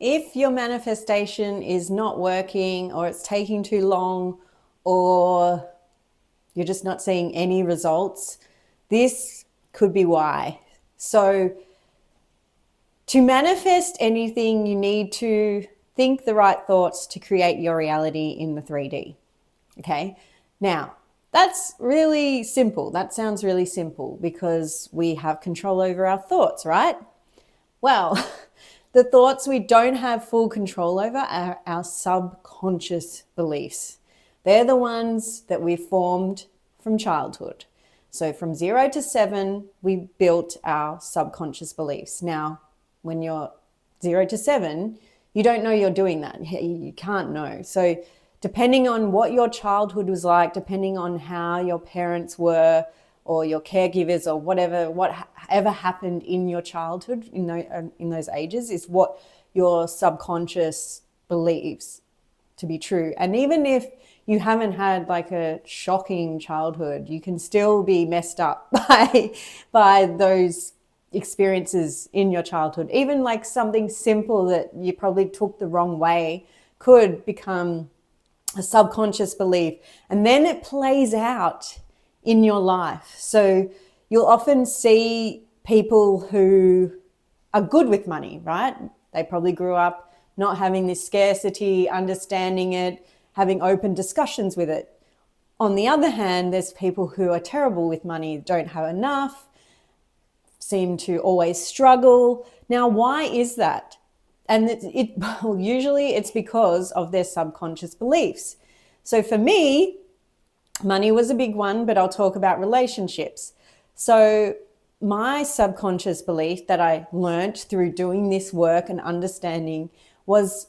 If your manifestation is not working, or it's taking too long, or you're just not seeing any results, this could be why. So to manifest anything, you need to think the right thoughts to create your reality in the 3D. Okay. Now, that's really simple. That sounds really simple because we have control over our thoughts, right? Well, the thoughts we don't have full control over are our subconscious beliefs. They're the ones that we formed from childhood. So from 0 to 7, we built our subconscious beliefs. Now, when you're 0 to 7, you don't know you're doing that. You can't know. So depending on what your childhood was like, depending on how your parents were or your caregivers or whatever happened in your childhood in those ages is what your subconscious believes to be true. And even if you haven't had like a shocking childhood, you can still be messed up by those experiences in your childhood. Even like something simple that you probably took the wrong way could become a subconscious belief, and then it plays out in your life. So you'll often see people who are good with money, right? They probably grew up not having this scarcity, understanding it, having open discussions with it. On the other hand, there's people who are terrible with money, don't have enough, seem to always struggle. Now, why is that? And usually it's because of their subconscious beliefs. So for me, money was a big one, but I'll talk about relationships. So my subconscious belief that I learnt through doing this work and understanding was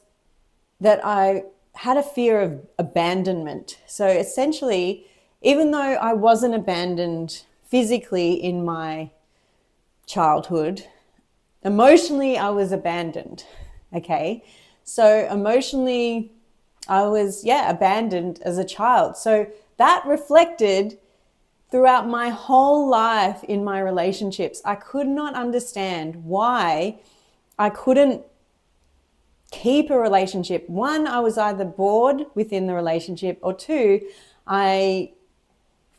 that I had a fear of abandonment. So essentially, even though I wasn't abandoned physically in my childhood, emotionally I was abandoned. Okay, so emotionally I was abandoned as a child. So that reflected throughout my whole life in my relationships. I could not understand why I couldn't keep a relationship. One, I was either bored within the relationship, or two, I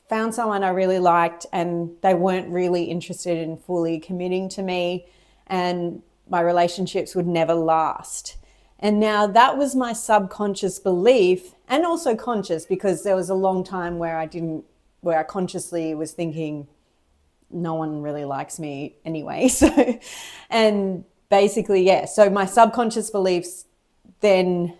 found someone I really liked and they weren't really interested in fully committing to me, and my relationships would never last. And now that was my subconscious belief, and also conscious, because there was a long time where I consciously was thinking no one really likes me anyway. So, and basically, so my subconscious beliefs then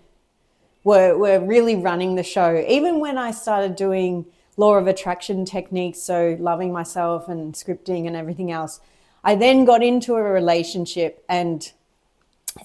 were really running the show. Even when I started doing law of attraction techniques, so loving myself and scripting and everything else, I then got into a relationship and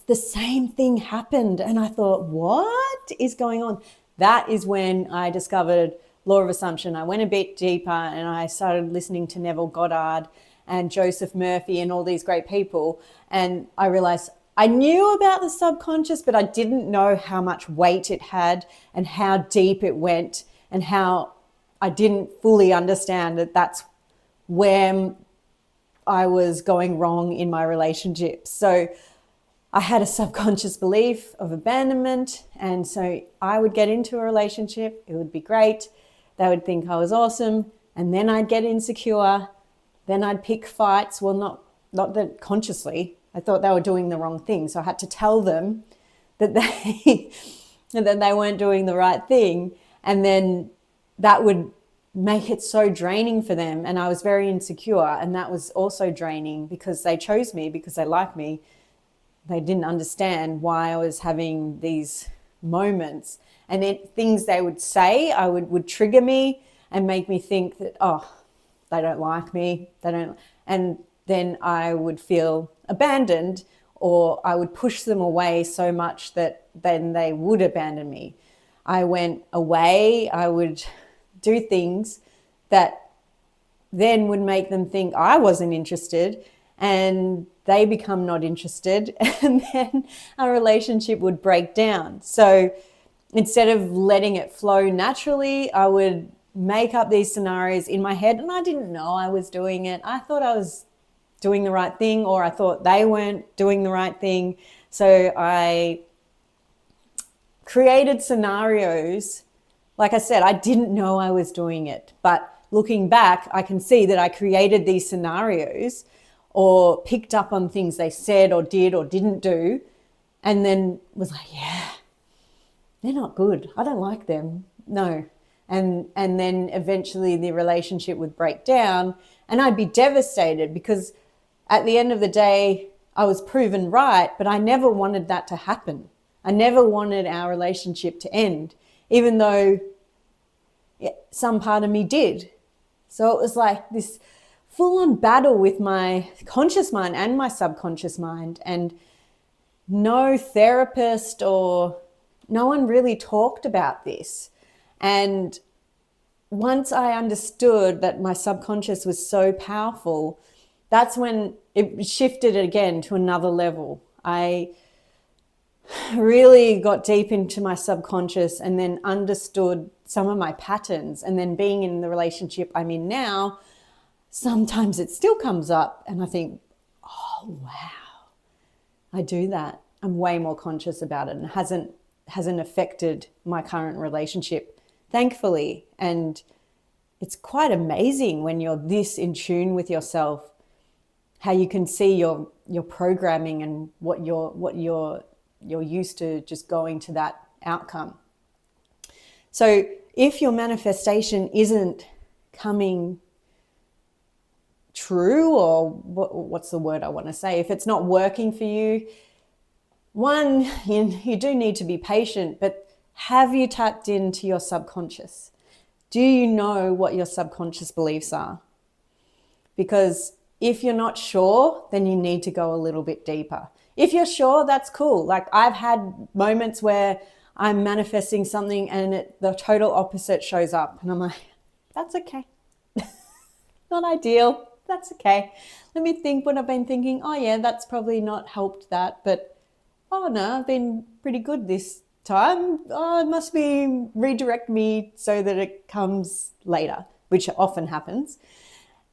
the same thing happened. And I thought, what is going on? That is when I discovered law of assumption. I went a bit deeper and I started listening to Neville Goddard and Joseph Murphy and all these great people. And I realized I knew about the subconscious, but I didn't know how much weight it had and how deep it went, and how I didn't fully understand that that's where I was going wrong in my relationships. So I had a subconscious belief of abandonment, and so I would get into a relationship, it would be great, they would think I was awesome, and then I'd get insecure, then I'd pick fights. Well, not that consciously, I thought they were doing the wrong thing, so I had to tell them that they weren't doing the right thing, and then that would make it so draining for them, and I was very insecure, and that was also draining because they chose me because they like me. They didn't understand why I was having these moments, and things they would say would trigger me and make me think that, oh, they don't like me, and then I would feel abandoned, or I would push them away so much that then they would abandon me. I went away, I would do things that then would make them think I wasn't interested, and they become not interested, and then our relationship would break down. So instead of letting it flow naturally, I would make up these scenarios in my head, and I didn't know I was doing it. I thought I was doing the right thing, or I thought they weren't doing the right thing. So I created scenarios. Like I said, I didn't know I was doing it, but looking back, I can see that I created these scenarios or picked up on things they said or did or didn't do, and then was like, yeah, they're not good. I don't like them. No. And then eventually the relationship would break down and I'd be devastated because at the end of the day, I was proven right, but I never wanted that to happen. I never wanted our relationship to end, even though some part of me did. So it was like this full-on battle with my conscious mind and my subconscious mind, and no therapist or no one really talked about this. And once I understood that my subconscious was so powerful, that's when it shifted again to another level. I really got deep into my subconscious and then understood some of my patterns. And then being in the relationship I'm in now, sometimes it still comes up and I think, oh, wow, I do that. I'm way more conscious about it, and it hasn't affected my current relationship, thankfully. And it's quite amazing when you're this in tune with yourself, how you can see your programming and what you're used to, just going to that outcome. So if your manifestation isn't coming true, or what's the word I want to say, if it's not working for you, one, you do need to be patient, but have you tapped into your subconscious? Do you know what your subconscious beliefs are? Because if you're not sure, then you need to go a little bit deeper. If you're sure, that's cool. Like I've had moments where I'm manifesting something and the total opposite shows up and I'm like, that's okay. Not ideal. That's okay. Let me think what I've been thinking. Oh yeah, that's probably not helped that, but oh no, I've been pretty good this time. Oh, it must be redirect me so that it comes later, which often happens.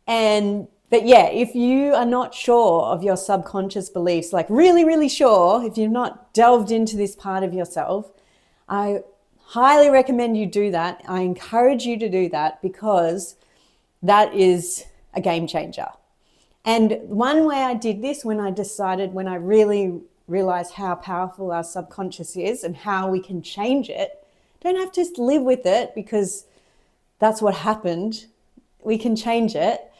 But yeah, if you are not sure of your subconscious beliefs, like really, really sure, if you've not delved into this part of yourself, I highly recommend you do that. I encourage you to do that because that is a game changer. And one way I did this, when I really realized how powerful our subconscious is and how we can change it, don't have to live with it because that's what happened. We can change it.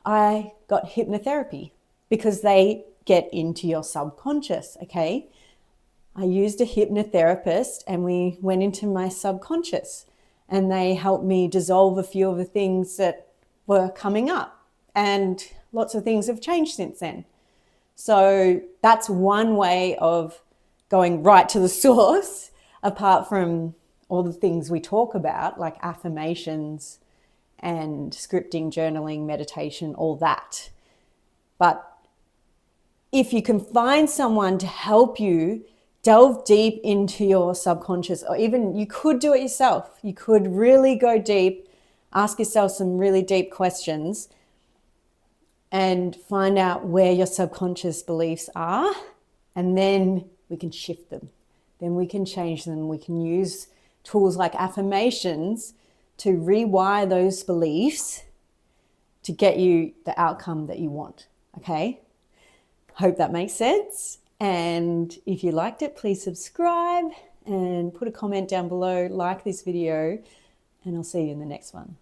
I got hypnotherapy because they get into your subconscious, okay? I used a hypnotherapist and we went into my subconscious and they helped me dissolve a few of the things that were coming up, and lots of things have changed since then. So that's one way of going right to the source, apart from all the things we talk about, like affirmations and scripting, journaling, meditation, all that. But if you can find someone to help you delve deep into your subconscious, or even you could do it yourself, you could really go deep, ask yourself some really deep questions and find out where your subconscious beliefs are, and then we can shift them. Then we can change them. We can use tools like affirmations to rewire those beliefs to get you the outcome that you want, okay? Hope that makes sense. And if you liked it, please subscribe and put a comment down below, like this video, and I'll see you in the next one.